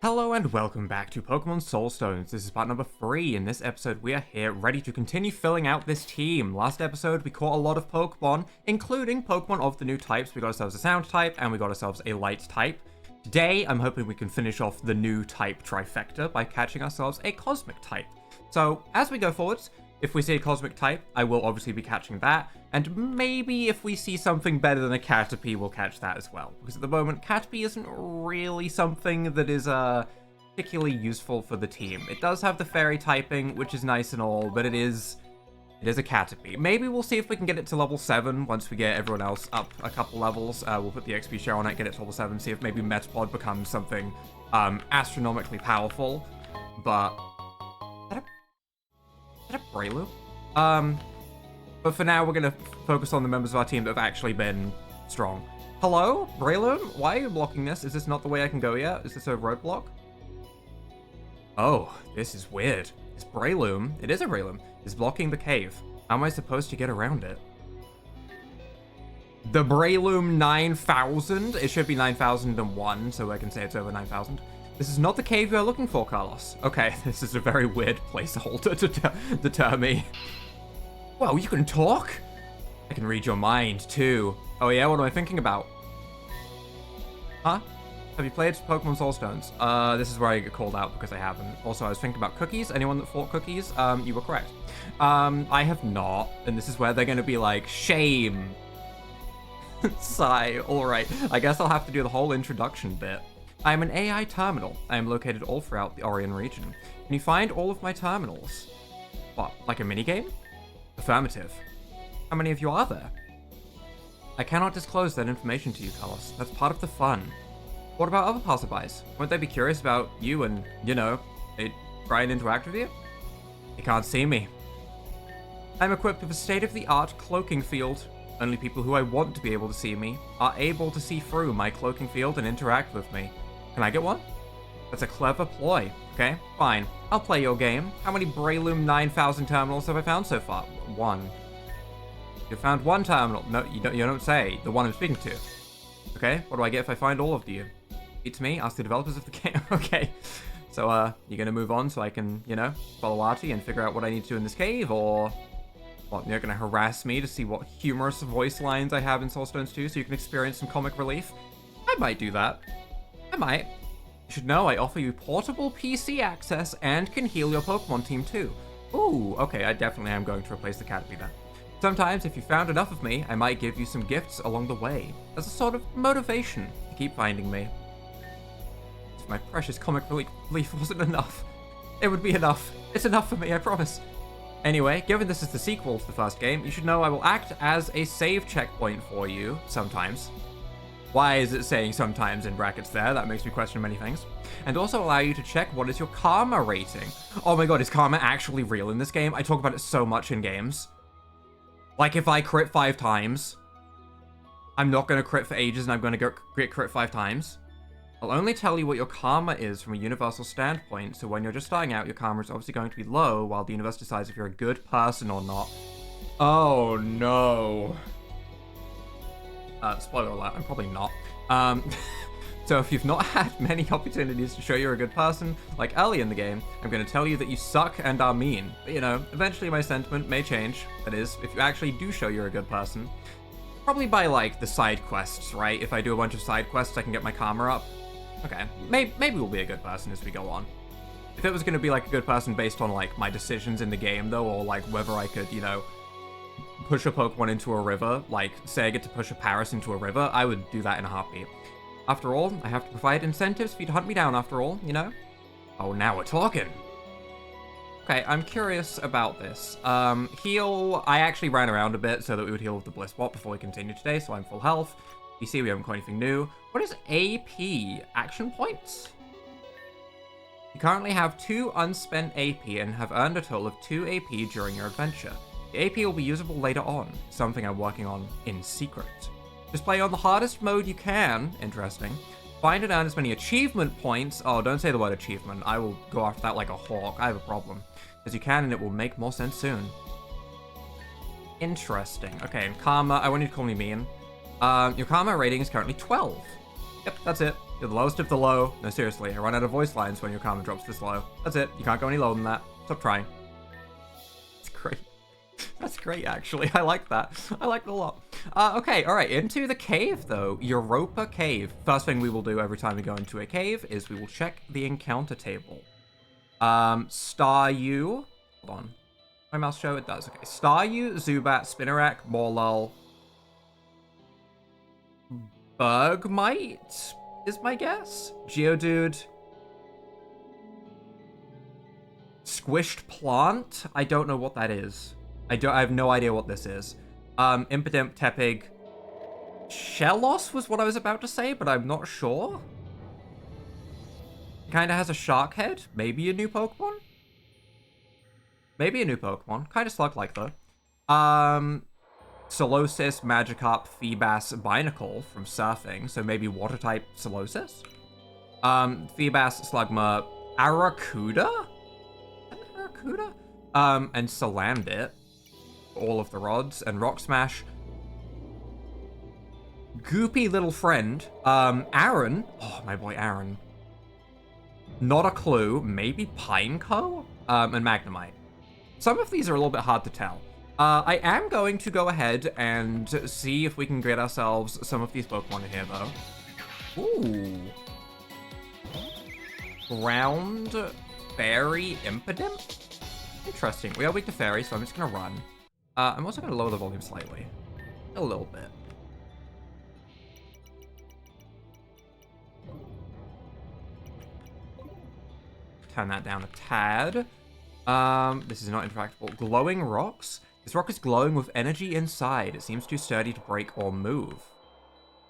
Hello and welcome back to Pokemon Soulstones. This is part number 3. In this episode, we are here ready to continue filling out this team. Last episode, we caught a lot of Pokemon, including Pokemon of the new types. We got ourselves a Sound type, and we got ourselves a Light type. Today, I'm hoping we can finish off the new type trifecta by catching ourselves a Cosmic type. So, as we go forwards, if we see a Cosmic type, I will obviously be catching that, and maybe if we see something better than a Caterpie, we'll catch that as well. Because at the moment, Caterpie isn't really something that is particularly useful for the team. It does have the Fairy typing, which is nice and all, but it is a Caterpie. Maybe we'll see if we can get it to level 7 once we get everyone else up a couple levels. We'll put the XP share on it, get it to level 7, see if maybe Metapod becomes something astronomically powerful. But is that a Breloom? But for now, we're going to focus on the members of our team that have actually been strong. Hello? Breloom? Why are you blocking this? Is this not the way I can go yet? Is this a roadblock? Oh, this is weird. This Breloom, it is a Breloom, is blocking the cave. How am I supposed to get around it? The Breloom 9000? It should be 9001, so I can say it's over 9000. This is not the cave you're looking for, Carlos. Okay, this is a very weird placeholder to deter me. Well, you can talk? I can read your mind, too. Oh yeah, what am I thinking about? Huh? Have you played Pokemon Soulstones? This is where I get called out because I haven't. Also, I was thinking about cookies. Anyone that thought cookies? You were correct. I have not, and this is where they're gonna be like, shame. Sigh. Alright, I guess I'll have to do the whole introduction bit. I am an AI terminal. I am located all throughout the Orion region. Can you find all of my terminals? What, like a minigame? Affirmative. How many of you are there? I cannot disclose that information to you, Carlos. That's part of the fun. What about other passerbys? Won't they be curious about you and, you know, they try and interact with you? They can't see me. I'm equipped with a state-of-the-art cloaking field. Only people who I want to be able to see me are able to see through my cloaking field and interact with me. Can I get one? That's a clever ploy. Okay, fine. I'll play your game. How many Breloom 9000 terminals have I found so far? One. You found one terminal. No, you don't say. The one I'm speaking to. Okay, what do I get if I find all of you? It's me. Ask the developers of the game. Okay. So, you're gonna move on so I can, you know, follow Artie and figure out what I need to do in this cave, or what, you're gonna harass me to see what humorous voice lines I have in Soulstones 2 so you can experience some comic relief? I might do that. I might. You should know I offer you portable PC access and can heal your Pokemon team too. Ooh, okay, I definitely am going to replace the Caterpie then. Sometimes, if you found enough of me, I might give you some gifts along the way, as a sort of motivation to keep finding me. If my precious comic relief wasn't enough, it would be enough. It's enough for me, I promise. Anyway, given this is the sequel to the first game, you should know I will act as a save checkpoint for you, sometimes. Why is it saying sometimes in brackets there? That makes me question many things. And also allow you to check what is your karma rating. Oh my god, is karma actually real in this game? I talk about it so much in games. Like, if I crit 5 times, I'm not going to crit for ages and I'm going to get crit 5 times. I'll only tell you what your karma is from a universal standpoint, so when you're just starting out, your karma is obviously going to be low, while the universe decides if you're a good person or not. Oh no. Spoiler alert, I'm probably not. So if you've not had many opportunities to show you're a good person, like early in the game, I'm going to tell you that you suck and are mean. But, you know, eventually my sentiment may change. That is, if you actually do show you're a good person. Probably by, like, the side quests, right? If I do a bunch of side quests, I can get my karma up. Okay, maybe we'll be a good person as we go on. If it was going to be, like, a good person based on, like, my decisions in the game, though, or, like, whether I could, you know, push a Pokemon into a river, like, say I get to push a Paris into a river, I would do that in a heartbeat. After all, I have to provide incentives for you to hunt me down after all, you know? Oh, now we're talking. Okay, I'm curious about this. Heal, I actually ran around a bit so that we would heal with the Bliss Bot before we continue today, so I'm full health. You see, we haven't caught anything new. What is AP? Action points? You currently have 2 unspent AP and have earned a total of 2 AP during your adventure. The AP will be usable later on, something I'm working on in secret. Just play on the hardest mode you can, interesting. Find and earn as many achievement points, oh, don't say the word achievement, I will go after that like a hawk, I have a problem, as you can, and it will make more sense soon. Interesting. Okay, and karma, I want you to call me mean. Your karma rating is currently 12. Yep, that's it. You're the lowest of the low. No, seriously, I run out of voice lines when your karma drops this low. That's it. You can't go any lower than that. Stop trying. It's great. That's great, actually. I like that. I like it a lot. Okay, all right. Into the cave, though. Europa Cave. First thing we will do every time we go into a cave is we will check the encounter table. STARYU. Hold on. My mouse show? It does. Okay. STARYU, Zubat, Spinarak, Morlul, Bergmite is my guess. Geodude. Squished Plant? I don't know what that is. I have no idea what this is. Impidimp, Tepig. Shellos was what I was about to say, but I'm not sure. Kinda has a shark head. Maybe a new Pokemon? Maybe a new Pokemon. Kinda slug-like, though. Solosis, Magikarp, Feebas, Binacle from Surfing. So maybe Water-type Solosis? Feebas, Slugma, Arrokuda? Arrokuda? And Salandit. All of the rods. And Rock Smash. Goopy little friend. Aaron. Oh, my boy Aaron. Not a clue. Maybe Pineco? And Magnemite. Some of these are a little bit hard to tell. I am going to go ahead and see if we can get ourselves some of these Pokemon in here, though. Ooh. Ground Fairy Impidimp? Interesting. We are weak to Fairy, so I'm just going to run. I'm also going to lower the volume slightly. A little bit. Turn that down a tad. This is not interactable. Glowing rocks? This rock is glowing with energy inside. It seems too sturdy to break or move.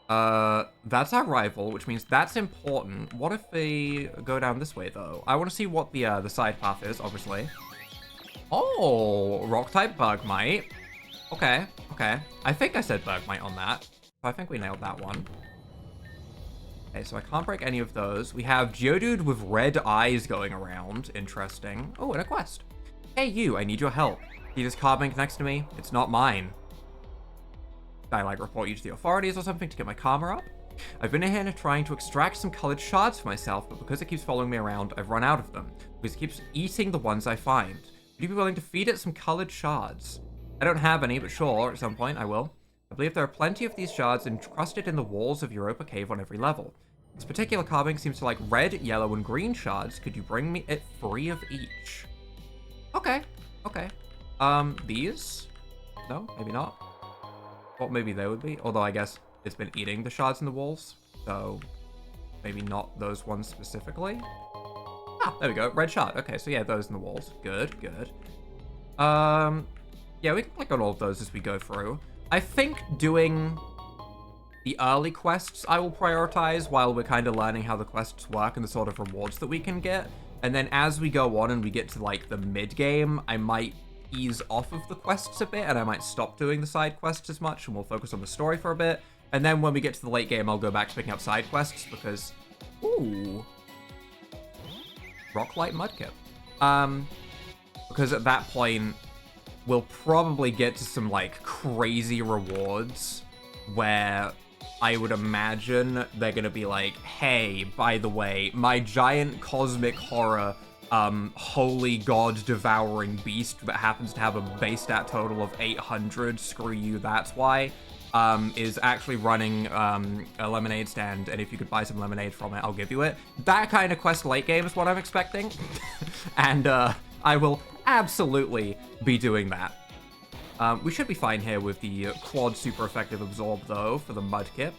That's our rival, which means that's important. What if they go down this way, though? I want to see what the side path is, obviously. Oh, rock-type Bergmite. Okay, okay. I think I said Bergmite on that. So I think we nailed that one. Okay, so I can't break any of those. We have Geodude with red eyes going around. Interesting. Oh, and a quest. Hey, you, I need your help. See this card bank next to me? It's not mine. Did I, like, report you to the authorities or something to get my karma up? I've been in here trying to extract some colored shards for myself, but because it keeps following me around, I've run out of them. Because it keeps eating the ones I find. Would you be willing to feed it some colored shards? I don't have any, but sure, at some point I will. I believe there are plenty of these shards encrusted in the walls of Europa Cave on every level. This particular carving seems to like red, yellow, and green shards. Could you bring me it free of each? Okay, okay. These? No, maybe not. What maybe they would be? Although I guess it's been eating the shards in the walls, so maybe not those ones specifically. Ah, there we go. Red shard. Okay, so yeah, those in the walls. Good, good. Yeah, we can click on all of those as we go through. I think doing the early quests I will prioritize while we're kind of learning how the quests work and the sort of rewards that we can get. And then as we go on and we get to like the mid-game, I might ease off of the quests a bit and I might stop doing the side quests as much and we'll focus on the story for a bit. And then when we get to the late game, I'll go back to picking up side quests because... Ooh. Rocklight Mudkip. Because at that point, we'll probably get to some, like, crazy rewards where I would imagine they're gonna be like, hey, by the way, my giant cosmic horror, holy god-devouring beast that happens to have a base stat total of 800, screw you, that's why, is actually running a lemonade stand, and if you could buy some lemonade from it, I'll give you it. That kind of quest late game is what I'm expecting, and I will absolutely be doing that. We should be fine here with the quad super effective absorb, though, for the Mudkip.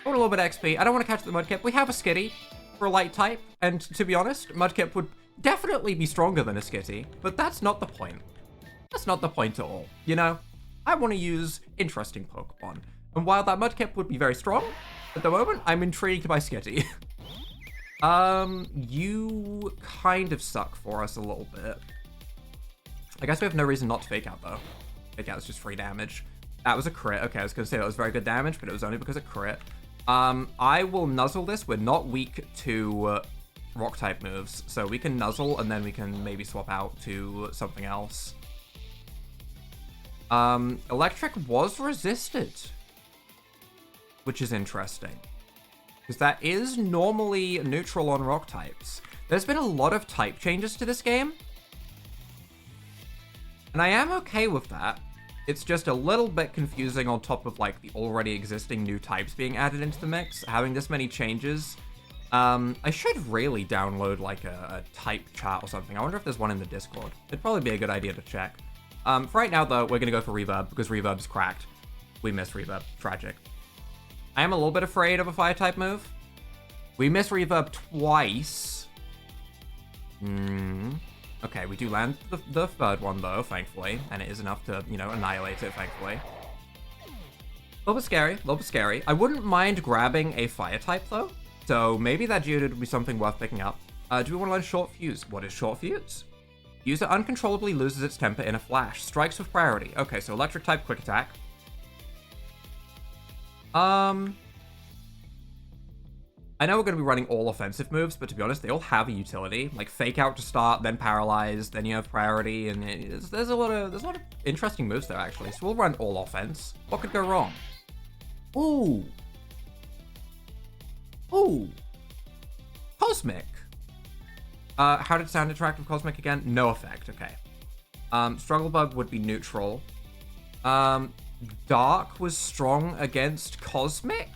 I want a little bit of XP. I don't want to catch the Mudkip. We have a Skitty for a light type, and to be honest, Mudkip would definitely be stronger than a Skitty, but that's not the point. That's not the point at all, you know? I want to use interesting Pokemon. And while that Mudkip would be very strong, at the moment, I'm intrigued by Skitty. You kind of suck for us a little bit. I guess we have no reason not to Fake Out, though. Fake Out is just free damage. That was a crit. Okay, I was going to say that was very good damage, but it was only because of crit. I will Nuzzle this. We're not weak to Rock-type moves, so we can Nuzzle, and then we can maybe swap out to something else. Electric was resisted, which is interesting. because that is normally neutral on rock types. There's been a lot of type changes to this game, and I am okay with that. It's just a little bit confusing on top of, like, the already existing new types being added into the mix. Having this many changes, I should really download, like, a type chart or something. I wonder if there's one in the Discord. It'd probably be a good idea to check. For right now, though, we're gonna go for reverb, because reverb's cracked. We missed reverb. Tragic. I am a little bit afraid of a fire type move. We missed reverb twice. Okay, we do land the third one, though, thankfully. And it is enough to, you know, annihilate it, thankfully. A little bit scary, a little bit scary. I wouldn't mind grabbing a fire type, though. So maybe that Geodude would be something worth picking up. Do we want to learn Short Fuse? What is Short Fuse? User uncontrollably loses its temper in a flash. Strikes with priority. Okay, so electric type, quick attack. I know we're going to be running all offensive moves, but to be honest, they all have a utility. Like Fake Out to start, then Paralyze, then you have priority, and there's a lot of interesting moves there, actually. So we'll run all offense. What could go wrong? Ooh. Ooh. Cosmic. How did sound interact with Cosmic again? No effect, okay. Struggle Bug would be neutral. Dark was strong against Cosmic?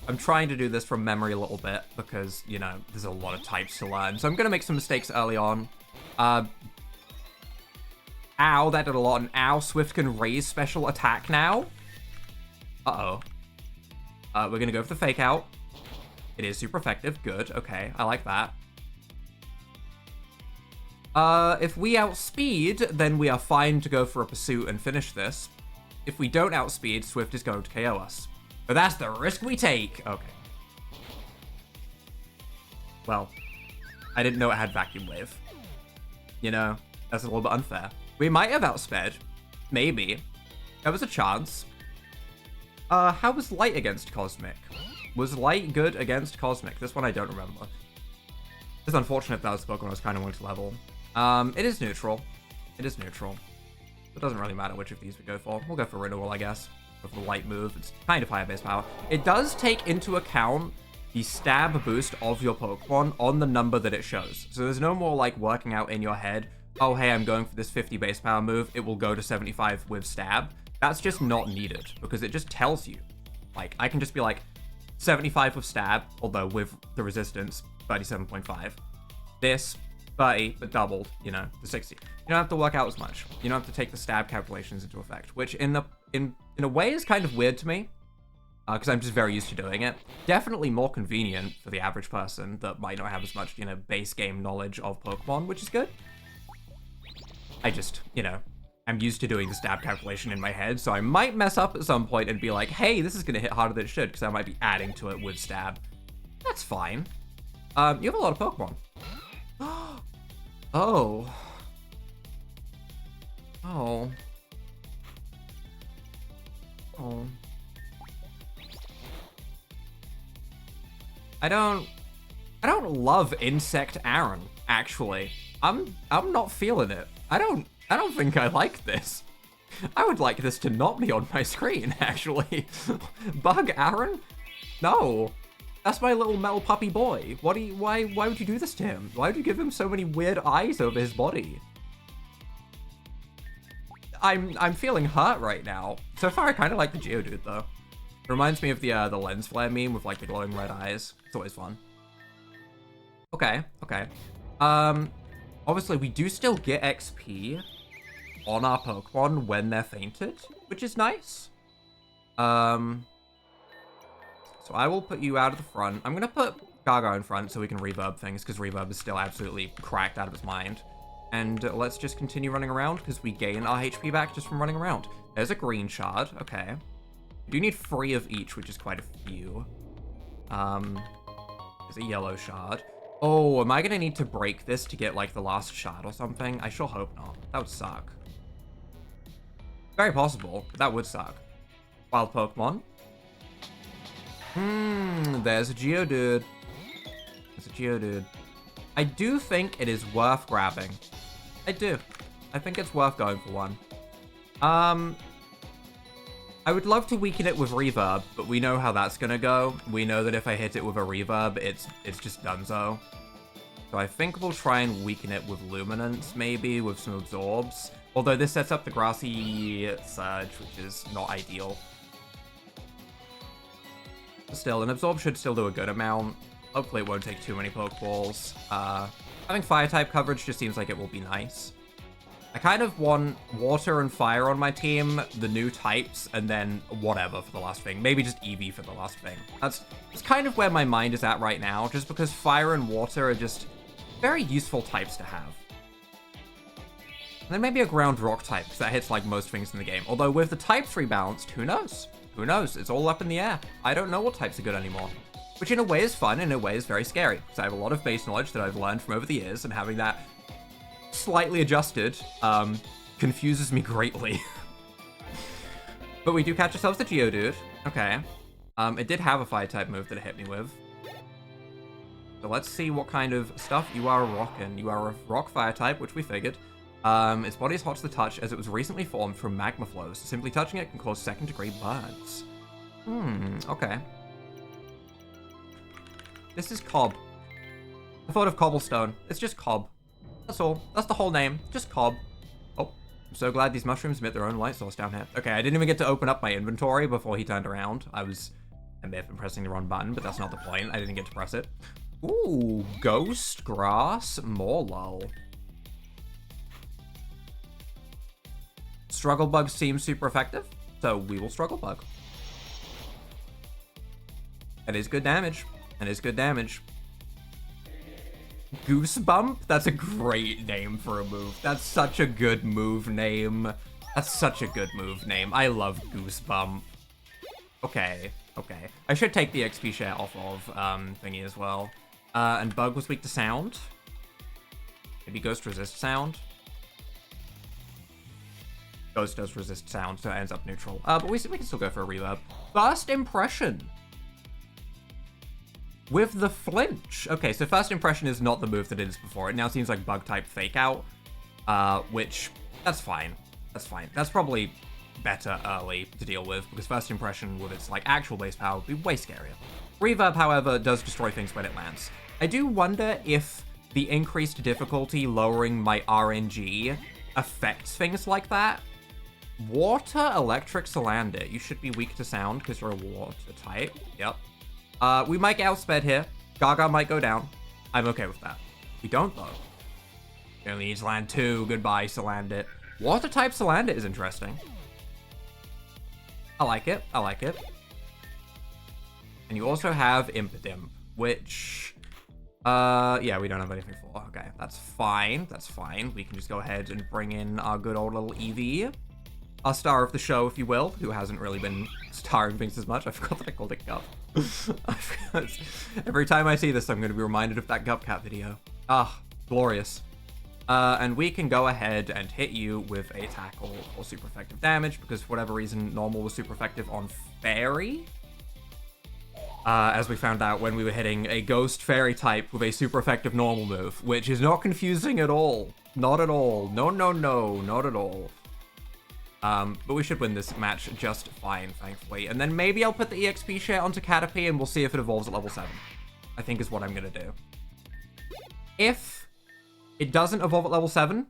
I'm trying to do this from memory a little bit because, you know, there's a lot of types to learn. So I'm going to make some mistakes early on. Ow, that did a lot. And ow, Swift can raise special attack now. Uh-oh. We're going to go for the Fake Out. It is super effective. Good. Okay, I like that. If we outspeed, then we are fine to go for a pursuit and finish this. If we don't outspeed, Swift is going to KO us. But that's the risk we take. Okay. Well, I didn't know it had Vacuum Wave. You know, that's a little bit unfair. We might have outsped. Maybe. There was a chance. How was Light against Cosmic? Was Light good against Cosmic? This one I don't remember. It's unfortunate that was the Pokemon I was kind of wanting to level. It is neutral. It is neutral. It doesn't really matter which of these we go for. We'll go for Renewal, I guess. Go for the Light move. It's kind of higher base power. It does take into account the stab boost of your Pokemon on the number that it shows. So there's no more like working out in your head, oh hey, I'm going for this 50 base power move, it will go to 75 with stab. That's just not needed because it just tells you. Like, I can just be like, 75 with stab, although with the resistance, 37.5. This, 30, but doubled, you know, the 60. You don't have to work out as much. You don't have to take the stab calculations into effect, which in a way is kind of weird to me, because I'm just very used to doing it. Definitely more convenient for the average person that might not have as much, you know, base game knowledge of Pokemon, which is good. I just, you know, I'm used to doing the stab calculation in my head, so I might mess up at some point and be like, hey, this is going to hit harder than it should, because I might be adding to it with stab. That's fine. You have a lot of Pokemon. Oh. Oh. Oh. I don't love Insect Aaron, actually. I'm not feeling it. I don't think I like this. I would like this to not be on my screen, actually. Bug Aaron? No. That's my little metal puppy boy. Why would you do this to him? Why would you give him so many weird eyes over his body? I'm feeling hurt right now. So far, I kind of like the Geodude, though. It reminds me of the lens flare meme with, like, the glowing red eyes. It's always fun. Okay, okay. Obviously, we do still get XP on our Pokemon when they're fainted, which is nice. So I will put you out of the front. I'm going to put Gaga in front so we can reverb things, because reverb is still absolutely cracked out of his mind. And let's just continue running around, because we gain our HP back just from running around. There's a green shard. Okay. We do need 3 of each, which is quite a few. There's a yellow shard. Oh, am I going to need to break this to get, like, the last shard or something? I sure hope not. That would suck. Very possible, but that would suck. Wild Pokemon. There's a Geodude. There's a Geodude. I do think it is worth grabbing. I do. I think it's worth going for one. I would love to weaken it with reverb, but we know how that's gonna go. We know that if I hit it with a reverb, it's just donezo. So I think we'll try and weaken it with luminance, maybe, with some absorbs. Although this sets up the grassy surge, which is not ideal. Still, an absorb should still do a good amount. Hopefully it won't take too many Pokeballs. Having Fire-type coverage just seems like it will be nice. I kind of want Water and Fire on my team, the new types, and then whatever for the last thing. Maybe just Eevee for the last thing. That's kind of where my mind is at right now, just because Fire and Water are just very useful types to have. And then maybe a Ground Rock type, because that hits like most things in the game. Although with the types rebalanced, who knows? Who knows? It's all up in the air. I don't know what types are good anymore. Which in a way is fun, in a way is very scary. Because I have a lot of base knowledge that I've learned from over the years, and having that slightly adjusted confuses me greatly. But we do catch ourselves the Geodude. Okay. It did have a Fire-type move that it hit me with. So let's see what kind of stuff you are rocking. You are a rock Fire-type, which we figured. Its body is hot to the touch as it was recently formed from magma flows. Simply touching it can cause second-degree burns. Okay. This is Cobb. I thought of cobblestone. It's just Cobb. That's all. That's the whole name. Just Cobb. Oh, I'm so glad these mushrooms emit their own light source down here. Okay, I didn't even get to open up my inventory before he turned around. I may have been pressing the wrong button, but that's not the point. I didn't get to press it. Ooh, Ghost Grass Morlull. Struggle Bug seems super effective, so we will Struggle Bug. That is good damage. That is good damage. Goosebump? That's a great name for a move. That's such a good move name. That's such a good move name. I love Goosebump. Okay, okay. I should take the XP share off of thingy as well. And Bug was weak to sound. Maybe Ghost resist sound. Ghost does resist sound, so it ends up neutral. But we can still go for a reverb. First impression. With the flinch. Okay, so first impression is not the move that it is before. It now seems like Bug-type Fake Out, which, that's fine. That's fine. That's probably better early to deal with, because first impression with its like actual base power would be way scarier. Reverb, however, does destroy things when it lands. I do wonder if the increased difficulty lowering my RNG affects things like that. Water, Electric, Salandit. You should be weak to sound because you're a water type. Yep. We might get outsped here. Gaga might go down. I'm okay with that. We don't, though. We only need to land 2. Goodbye, Salandit. Water type Salandit is interesting. I like it. I like it. And you also have Impidimp, which... yeah, we don't have anything for. Okay, that's fine. That's fine. We can just go ahead and bring in our good old little Eevee. Our star of the show, if you will, who hasn't really been starring things as much. I forgot that I called it Gup. Every time I see this, I'm going to be reminded of that Gupcat video. Ah, glorious. And we can go ahead and hit you with a tackle or super effective damage, because for whatever reason, normal was super effective on Fairy. As we found out when we were hitting a Ghost Fairy type with a super effective normal move, which is not confusing at all. Not at all. No, no, no, not at all. But we should win this match just fine, thankfully. And then maybe I'll put the EXP share onto Caterpie and we'll see if it evolves at level 7. I think is what I'm going to do. If it doesn't evolve at level 7,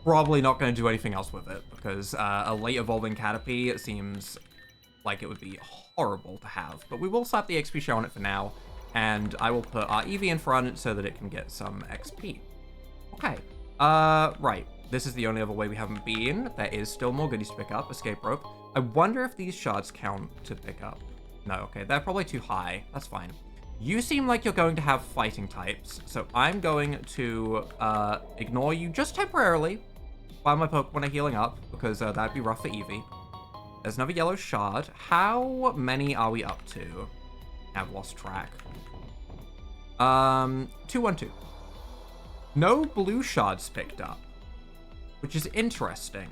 probably not going to do anything else with it, because a late evolving Caterpie seems like it would be horrible to have. But we will slap the XP share on it for now, and I will put our Eevee in front so that it can get some XP. Okay, right. This is the only other way we haven't been. There is still more goodies to pick up. Escape rope. I wonder if these shards count to pick up. No, okay. They're probably too high. That's fine. You seem like you're going to have fighting types, so I'm going to ignore you just temporarily while my Pokemon are healing up, because that'd be rough for Eevee. There's another yellow shard. How many are we up to? I've lost track. 212. No blue shards picked up, which is interesting,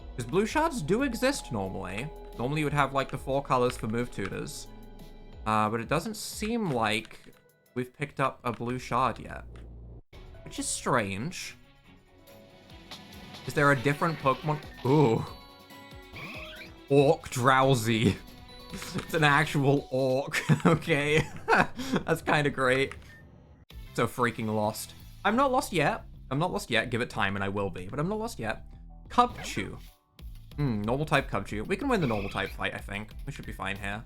because blue shards do exist normally. Normally you would have like the 4 colors for move tutors, but it doesn't seem like we've picked up a blue shard yet, which is strange. Is there a different Pokemon? Ooh. Orc drowsy. It's an actual orc. Okay. That's kind of great. So freaking lost. I'm not lost yet. I'm not lost yet. Give it time and I will be, but I'm not lost yet. Cubchew. Normal type Cubchew. We can win the normal type fight, I think. We should be fine here.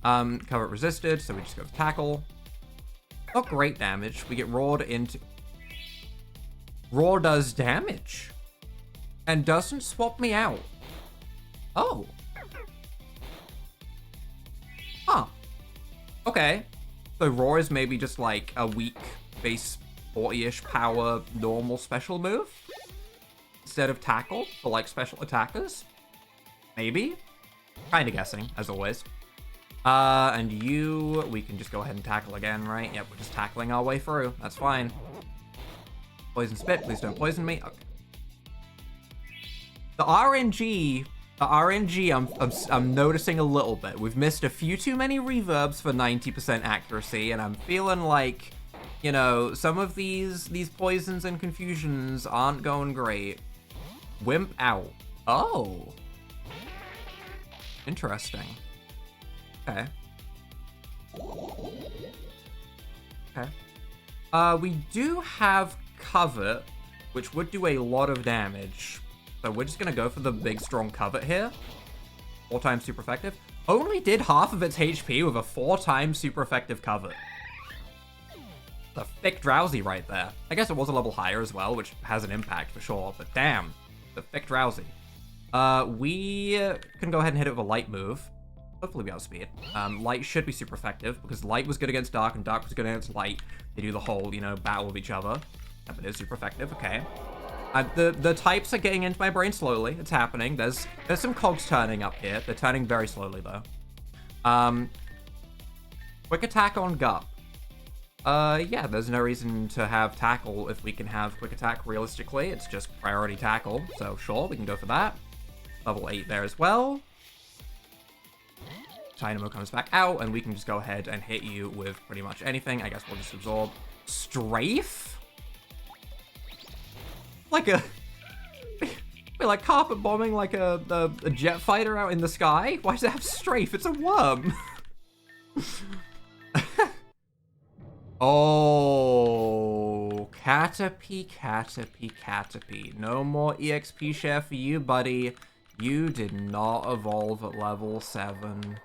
Cover resisted, so we just go with tackle. Not great damage. We get roared into... Roar does damage. And doesn't swap me out. Oh. Huh. Okay. So Roar is maybe just like a weak base 40-ish power normal special move? Instead of tackle for like special attackers? Maybe? Kinda guessing, as always. And you, we can just go ahead and tackle again, right? Yep, we're just tackling our way through. That's fine. Poison Spit, please don't poison me. Okay. The RNG, I'm noticing a little bit. We've missed a few too many reverbs for 90% accuracy, and I'm feeling like, you know, some of these poisons and confusions aren't going great. Wimp out. Oh. Interesting. Okay. Okay. We do have Covet, which would do a lot of damage. So we're just gonna go for the big strong Covet here. 4 times super effective. Only did half of its HP with a 4 times super effective Covet. The thick drowsy right there. I guess it was a level higher as well, which has an impact for sure, but damn. The thick drowsy. We can go ahead and hit it with a light move. Hopefully we outspeed. Light should be super effective because light was good against dark and dark was good against light. They do the whole, you know, battle with each other. Yep, it is super effective. Okay. The types are getting into my brain slowly. It's happening. There's some cogs turning up here. They're turning very slowly though. Quick attack on Gup. Yeah, there's no reason to have tackle if we can have quick attack realistically. It's just priority tackle. So sure, we can go for that. Level 8 there as well. Dynamo comes back out, and we can just go ahead and hit you with pretty much anything. I guess we'll just absorb. Strafe? Like a... We're like carpet bombing like a jet fighter out in the sky? Why does it have strafe? It's a worm! Oh, Caterpie, Caterpie, Caterpie. No more EXP share for you, buddy. You did not evolve at level 7.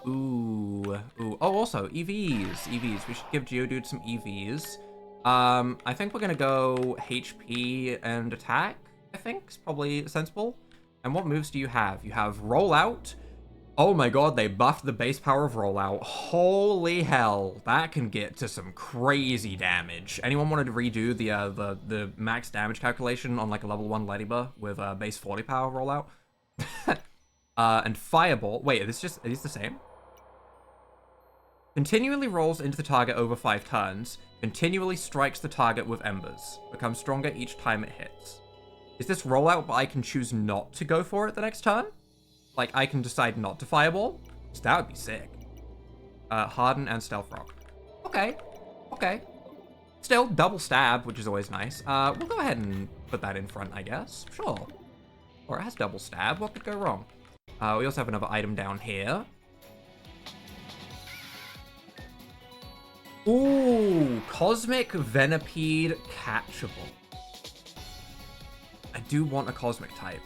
Ooh. Oh, also, EVs. EVs. We should give Geodude some EVs. I think we're gonna go HP and attack, I think. It's probably sensible. And what moves do you have? You have Rollout. Oh my god, they buffed the base power of Rollout. Holy hell. That can get to some crazy damage. Anyone wanted to redo the max damage calculation on like a level 1 Ladybug with base 40 power Rollout? And Fireball. Wait, are these the same? Continually rolls into the target over 5 turns. Continually strikes the target with embers. Becomes stronger each time it hits. Is this Rollout, but I can choose not to go for it the next turn? Like, I can decide not to Fireball? So that would be sick. Harden and Stealth Rock. Okay. Okay. Still, double stab, which is always nice. We'll go ahead and put that in front, I guess. Sure. Or it has double stab. What could go wrong? We also have another item down here. Ooh, Cosmic Venipede Catchable. I do want a Cosmic type.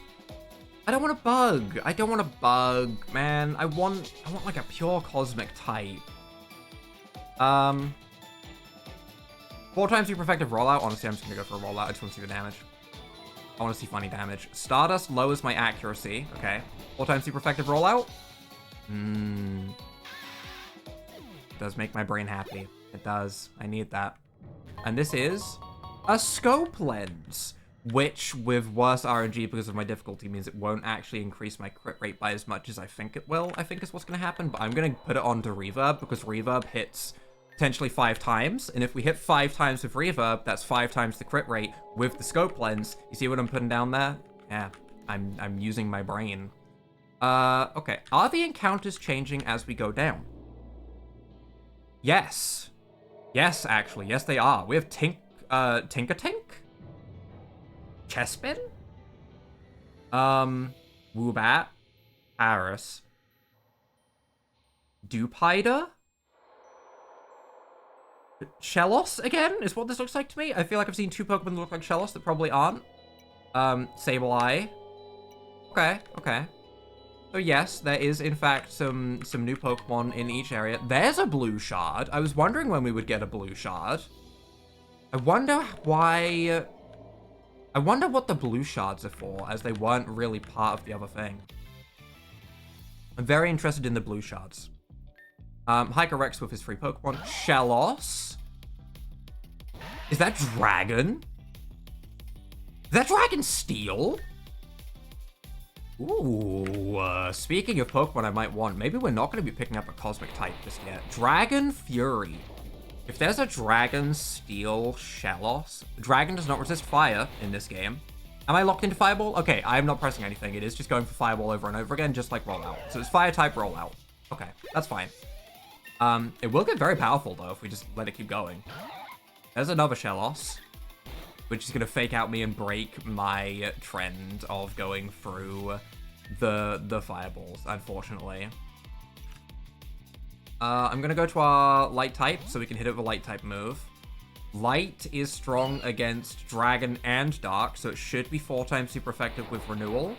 I don't want a bug. I don't want a bug, man. I want like a pure Cosmic type. 4 times super effective Rollout. Honestly, I'm just gonna go for a Rollout. I just want to see the damage. I want to see funny damage. Stardust lowers my accuracy. Okay. 4 times super effective Rollout. It does make my brain happy. It does. I need that. And this is a Scope Lens, which with worse RNG because of my difficulty means it won't actually increase my crit rate by as much as I think it will. I think is what's going to happen, but I'm going to put it onto Reverb because Reverb hits potentially 5 times. And if we hit 5 times with Reverb, that's 5 times the crit rate with the Scope Lens. You see what I'm putting down there? Yeah, I'm using my brain. Okay. Are the encounters changing as we go down? Yes. Yes, actually. Yes, they are. We have Tinkertink? Chespin? Woobat. Paris. Dewpider? Shellos again is what this looks like to me. I feel like I've seen 2 Pokemon that look like Shellos that probably aren't. Sableye. Okay, okay. So yes, there is in fact some new Pokemon in each area. There's a blue shard. I was wondering when we would get a blue shard. I wonder why... I wonder what the blue shards are for, as they weren't really part of the other thing. I'm very interested in the blue shards. Hyperrex with his free Pokemon. Shellos. Is that Dragon? Is that Dragon Steel? Ooh, speaking of Pokemon I might want, maybe we're not going to be picking up a Cosmic type just yet. Dragon Fury. If there's a Dragon Steel Shellos, Dragon does not resist fire in this game. Am I locked into Fireball? Okay, I'm not pressing anything. It is just going for Fireball over and over again, just like Rollout. So it's Fire type Rollout. Okay, that's fine. It will get very powerful though if we just let it keep going. There's another Shellos, which is gonna fake out me and break my trend of going through the fireballs, unfortunately. I'm gonna go to our Light type so we can hit it with a Light type move. Light is strong against Dragon and Dark, so it should be 4 times super effective with Renewal,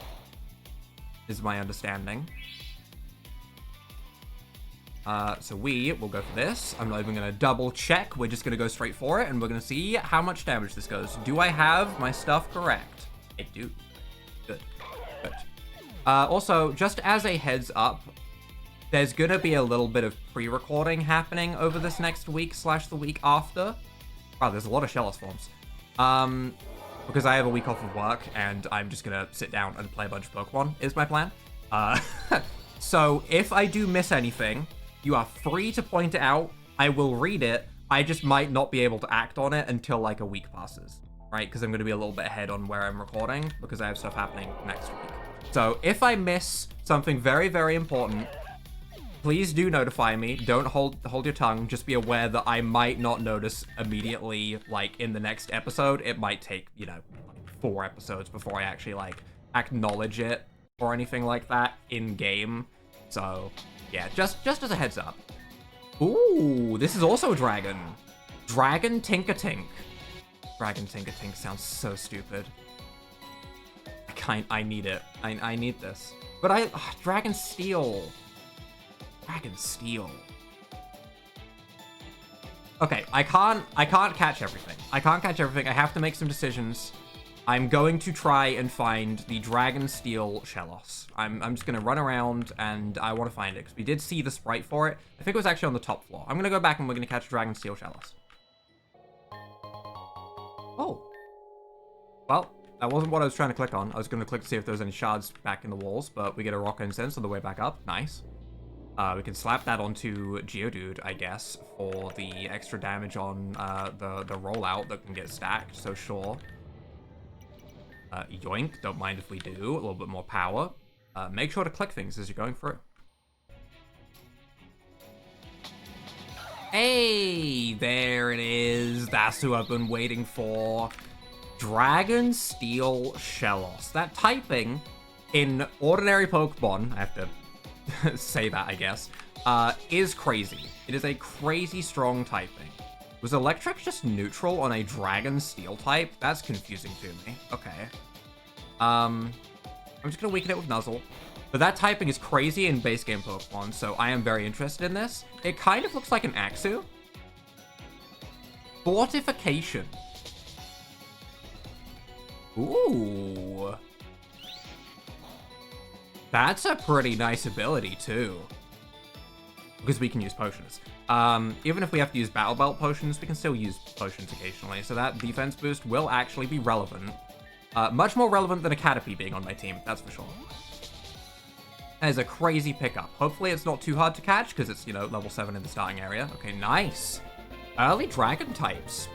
is my understanding. So we will go for this. I'm not even going to double check. We're just going to go straight for it, and we're going to see how much damage this goes. Do I have my stuff correct? I do. Good. Good. Also, just as a heads up, there's going to be a little bit of pre-recording happening over this next week / the week after. Wow, there's a lot of Shellos forms. Because I have a week off of work, and I'm just going to sit down and play a bunch of Pokemon, is my plan. So, if I do miss anything, you are free to point it out. I will read it. I just might not be able to act on it until, like, a week passes, right? Because I'm going to be a little bit ahead on where I'm recording, because I have stuff happening next week. So, if I miss something very, very important, please do notify me. Don't hold your tongue. Just be aware that I might not notice immediately, like, in the next episode. It might take, you know, like 4 episodes before I actually, like, acknowledge it or anything like that in-game. So, yeah, just as a heads up. Ooh, this is also a dragon. Dragon Tinkatink. Dragon Tinkatink sounds so stupid. I need it. I need this. But Dragon Steel. Dragon Steel. Okay, I can't catch everything. I can't catch everything. I have to make some decisions. I'm going to try and find the Dragon Steel Shellos. I'm just going to run around and I want to find it because we did see the sprite for it. I think it was actually on the top floor. I'm going to go back and we're going to catch Dragon Steel Shellos. Oh. Well, that wasn't what I was trying to click on. I was going to click to see if there was any shards back in the walls, but we get a Rock Incense on the way back up. Nice. We can slap that onto Geodude, I guess, for the extra damage on the rollout that can get stacked, so sure. Yoink, don't mind if we do. A little bit more power. Make sure to click things as you're going through. Hey, there it is. That's who I've been waiting for. Dragon Steel Shellos. That typing in ordinary Pokemon, I have to say that, I guess, is crazy. It is a crazy strong typing. Was Electric just neutral on a Dragon Steel type? That's confusing to me. Okay. I'm just gonna weaken it with Nuzzle. But that typing is crazy in base game Pokemon, so I am very interested in this. It kind of looks like an Axew. Fortification. Ooh. That's a pretty nice ability, too. Because we can use potions. Even if we have to use Battle Belt potions, we can still use potions occasionally. So that defense boost will actually be relevant. Much more relevant than a Caterpie being on my team, that's for sure. That is a crazy pickup. Hopefully it's not too hard to catch, because it's, you know, level 7 in the starting area. Okay, nice. Early Dragon types.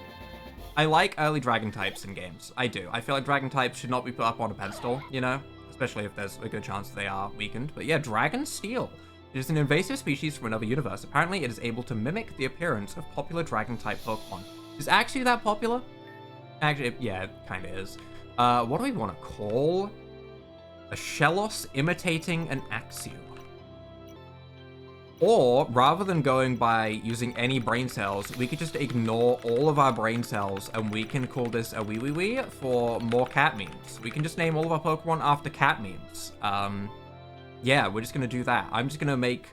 I like early Dragon types in games. I do. I feel like Dragon types should not be put up on a pedestal, you know? Especially if there's a good chance they are weakened. But yeah, Dragon Steel. It is an invasive species from another universe. Apparently, it is able to mimic the appearance of popular Dragon-type Pokemon. Is actually that popular? Actually, yeah, it kind of is. What do we want to call A Shellos imitating an Axew. Or, rather than going by using any brain cells, we could just ignore all of our brain cells, and we can call this a wee for more cat memes. We can just name all of our Pokemon after cat memes. Yeah, we're just gonna do that. I'm just gonna make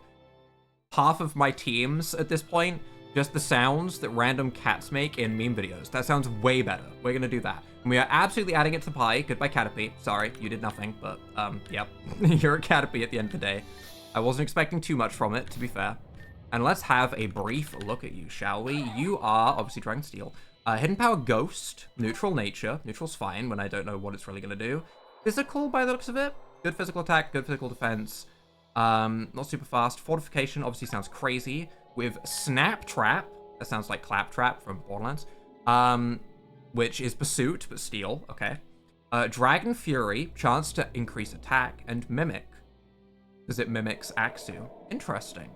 half of my teams at this point just the sounds that random cats make in meme videos. That sounds way better. We're gonna do that. And we are absolutely adding it to the pie. Goodbye, Caterpie. Sorry, you did nothing, but, yep. You're a Caterpie at the end of the day. I wasn't expecting too much from it, to be fair. And let's have a brief look at you, shall we? You are, obviously, Dragon Steel. Hidden Power Ghost, Neutral Nature. Neutral's fine when I don't know what it's really going to do. Physical, by the looks of it. Good physical attack, good physical defense. Not super fast. Fortification, obviously, sounds crazy. With Snap Trap, that sounds like Claptrap from Borderlands. Which is Pursuit, but Steel, okay. Dragon Fury, chance to increase attack, and Mimic. Because it mimics Axew. Interesting.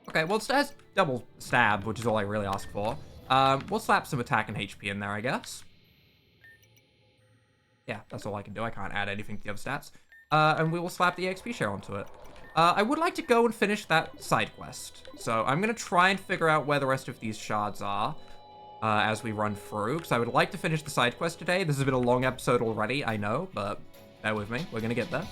Okay, well, it has double stab, which is all I really ask for. We'll slap some attack and HP in there, I guess. Yeah, that's all I can do. I can't add anything to the other stats. And we will slap the EXP share onto it. I would like to go and finish that side quest. So I'm going to try and figure out where the rest of these shards are as we run through. Because I would like to finish the side quest today. This has been a long episode already, I know, but bear with me. We're going to get there.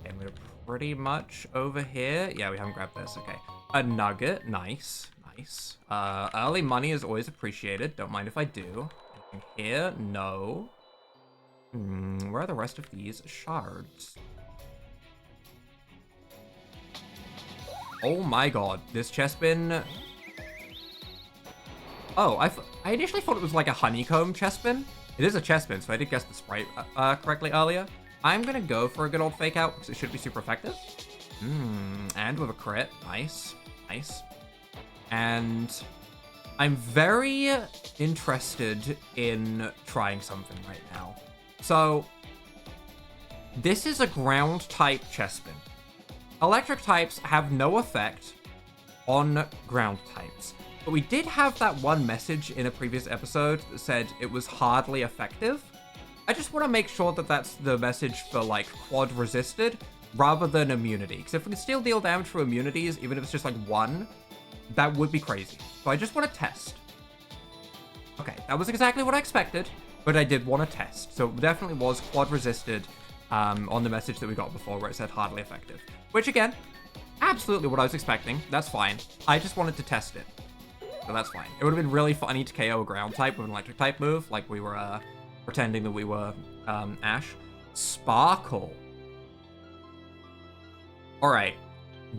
Okay, we're pretty much over here. Yeah, we haven't grabbed this. Okay. A nugget. Nice. Nice. Early money is always appreciated. Don't mind if I do. Anything here? No. Where are the rest of these shards? Oh my god. This chest bin... Oh, I initially thought it was like a honeycomb chest bin. It is a chest bin, so I did guess the sprite correctly earlier. I'm gonna go for a good old fake out because it should be super effective. And with a crit. Nice. Nice. And I'm very interested in trying something right now. So, this is a ground type chest bin. Electric types have no effect on ground types. But we did have that one message in a previous episode that said it was hardly effective. I just want to make sure that that's the message for, like, quad resisted rather than immunity. Because if we can still deal damage for immunities, even if it's just, like, one, that would be crazy. So I just want to test. Okay, that was exactly what I expected, but I did want to test. So it definitely was quad resisted on the message that we got before where it said hardly effective. Which, again, absolutely what I was expecting. That's fine. I just wanted to test it. So that's fine. It would have been really funny to KO a ground type with an electric type move, like we were, pretending that we were Ash. Sparkle. Alright.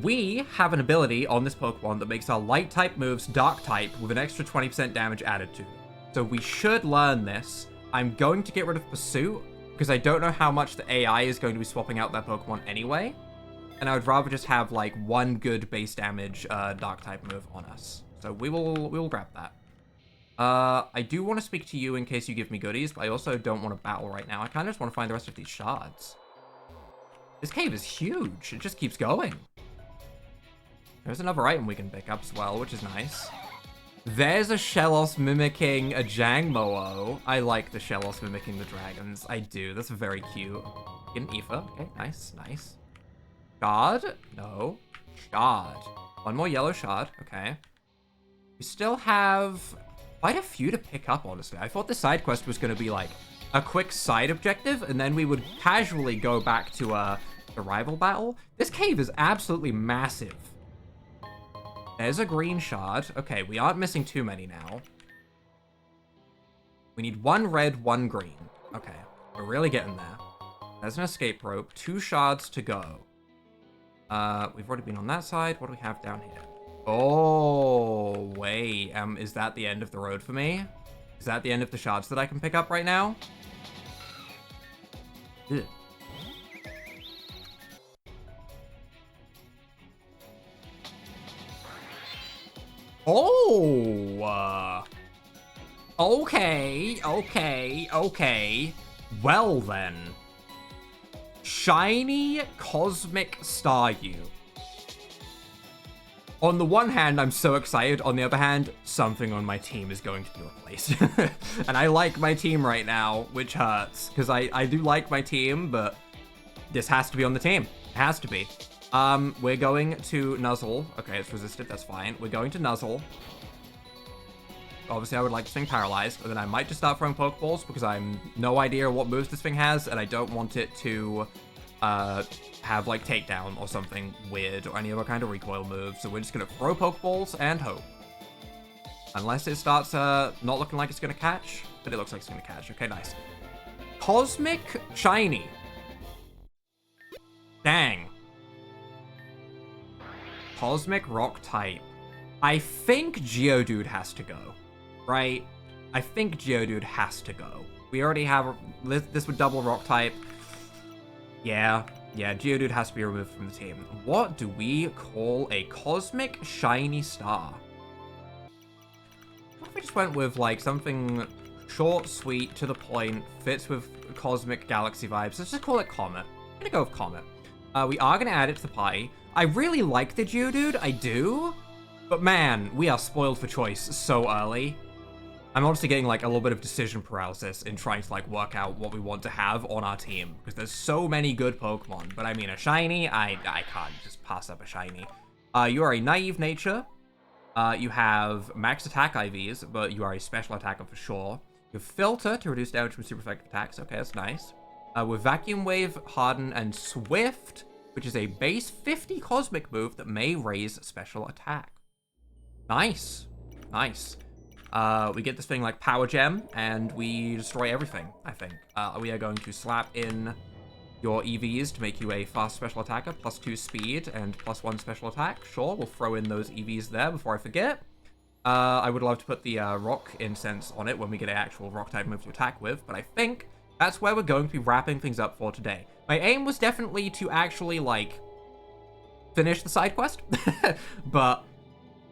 We have an ability on this Pokemon that makes our light type moves dark type with an extra 20% damage added to them. So we should learn this. I'm going to get rid of Pursuit because I don't know how much the AI is going to be swapping out that Pokemon anyway. And I would rather just have like one good base damage dark type move on us. So we will grab that. I do want to speak to you in case you give me goodies, but I also don't want to battle right now. I kind of just want to find the rest of these shards. This cave is huge. It just keeps going. There's another item we can pick up as well, which is nice. There's a Shellos mimicking a Jangmo-o. I like the Shellos mimicking the dragons. I do. That's very cute. In Aether. Okay, nice, nice. Shard? No. Shard. One more yellow shard. Okay. We still have quite a few to pick up, honestly. I thought the side quest was going to be like a quick side objective, and then we would casually go back to the rival battle. This cave is absolutely massive. There's a green shard. Okay, we aren't missing too many now. We need one red, one green. Okay, we're really getting there. There's an escape rope. 2 shards to go. We've already been on that side. What do we have down here? Oh, wait. Is that the end of the road for me? Is that the end of the shards that I can pick up right now? Ugh. Oh! Okay. Well then. Shiny Cosmic Staryu. On the one hand, I'm so excited. On the other hand, something on my team is going to be replaced. And I like my team right now, which hurts. Because I do like my team, but This has to be on the team. It has to be. We're going to Nuzzle. Okay, it's resisted. That's fine. We're going to Nuzzle. Obviously, I would like this thing paralyzed, and then I might just start throwing Pokeballs because I have no idea what moves this thing has, and I don't want it to have like takedown or something weird or any other kind of recoil move. So we're just gonna throw Pokeballs and hope. Unless it starts not looking like it's gonna catch, but it looks like it's gonna catch. Okay, nice. Cosmic Shiny. Dang. Cosmic Rock type. I think Geodude has to go, right? I think Geodude has to go. We already have this would double Rock type. Yeah, Geodude has to be removed from the team. What do we call a Cosmic Shiny Star? What if we just went with like something short, sweet, to the point, fits with Cosmic Galaxy vibes? Let's just call it Comet. I'm gonna go with Comet. We are gonna add it to the party. I really like the Geodude, I do. But man, we are spoiled for choice so early. I'm honestly getting like a little bit of decision paralysis in trying to like work out what we want to have on our team. Because there's so many good Pokemon. But I mean, a Shiny, I can't just pass up a Shiny. You are a Naive Nature. You have max attack IVs, but you are a special attacker for sure. You have Filter to reduce damage from super effective attacks. Okay, that's nice. With Vacuum Wave, Harden, and Swift, which is a base 50 Cosmic move that may raise special attack. Nice. Nice. We get this thing like Power Gem, and we destroy everything, I think. We are going to slap in your EVs to make you a fast special attacker, +2 speed, and +1 special attack. Sure, we'll throw in those EVs there before I forget. I would love to put the Rock Incense on it when we get an actual Rock-type move to attack with, but I think that's where we're going to be wrapping things up for today. My aim was definitely to actually, like, finish the side quest, but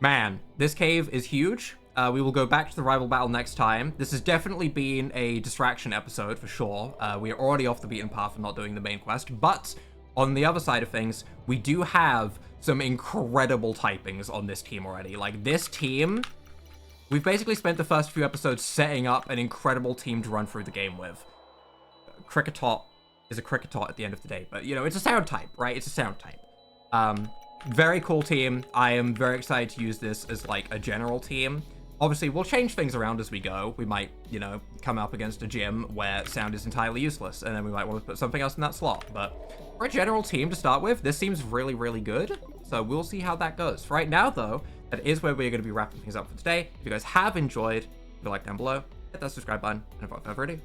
man, this cave is huge. We will go back to the rival battle next time. This has definitely been a distraction episode for sure. We are already off the beaten path and not doing the main quest, but on the other side of things, we do have some incredible typings on this team already. Like, this team, we've basically spent the first few episodes setting up an incredible team to run through the game with. Kricketot is a Kricketot at the end of the day, but, you know, it's a sound type, right? It's a sound type. Very cool team. I am very excited to use this as, like, a general team. Obviously, we'll change things around as we go. We might, you know, come up against a gym where sound is entirely useless, and then we might want to put something else in that slot. But for a general team to start with, this seems really, really good. So we'll see how that goes. For right now, though, that is where we're going to be wrapping things up for today. If you guys have enjoyed, leave a like down below, hit that subscribe button, and without further ado,